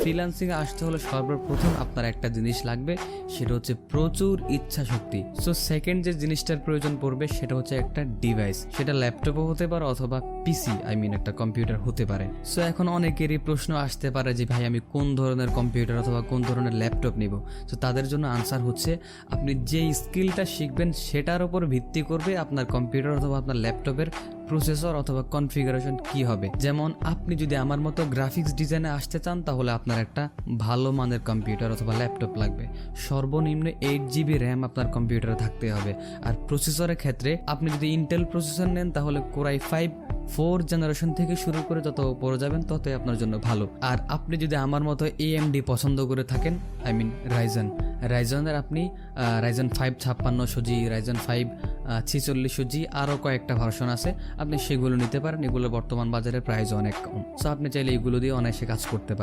Freelancing এ আসতে হলে সর্বপ্রথম আপনার একটা জিনিস লাগবে, সেটা হচ্ছে প্রচুর ইচ্ছা শক্তি। সো সেকেন্ড যে জিনিসটার প্রয়োজন পড়বে সেটা হচ্ছে একটা ডিভাইস, সেটা ল্যাপটপও হতে পারে অথবা পিসি একটা কম্পিউটার হতে পারে। সো এখন অনেকেরই প্রশ্ন আসতে পারে যে ভাই আমি কোন ধরনের কম্পিউটার অথবা কোন ধরনের ল্যাপটপ নিব। তো তাদের জন্য আনসার হচ্ছে আপনি যে স্কিলটা শিখবেন সেটার উপর ভিত্তি করবে আপনার কম্পিউটার অথবা আপনার ল্যাপটপের প্রসেসর অথবা কনফিগারেশন কি হবে। যেমন আপনি যদি আমার মতো গ্রাফিক্স ডিজাইনে আসতে চান তাহলে আপনার একটা ভালো মানের কম্পিউটার অথবা ল্যাপটপ লাগবে। সর্বনিম্ন 8GB র্যাম আপনার কম্পিউটারে থাকতে হবে। আর প্রসেসরের ক্ষেত্রে আপনি যদি ইন্টেল প্রসেসর নেন তাহলে কোরাই 4 জেনারেশন থেকে শুরু করে যত পরে যাবেন ততই আপনার জন্য ভালো। আর আপনি যদি আমার মতো AMD পছন্দ করে থাকেন, রাইজেনের আপনি রাইজেন 5 5600G, রাইজেন 5 4600G, আরও কয়েকটা ভার্সন আছে, আপনি সেগুলো নিতে পারেন। এগুলো বর্তমান বাজারে প্রাইস অনেক কম। সো আপনি চাইলে এগুলো দিয়ে অনায়াসে কাজ করতে পারবেন।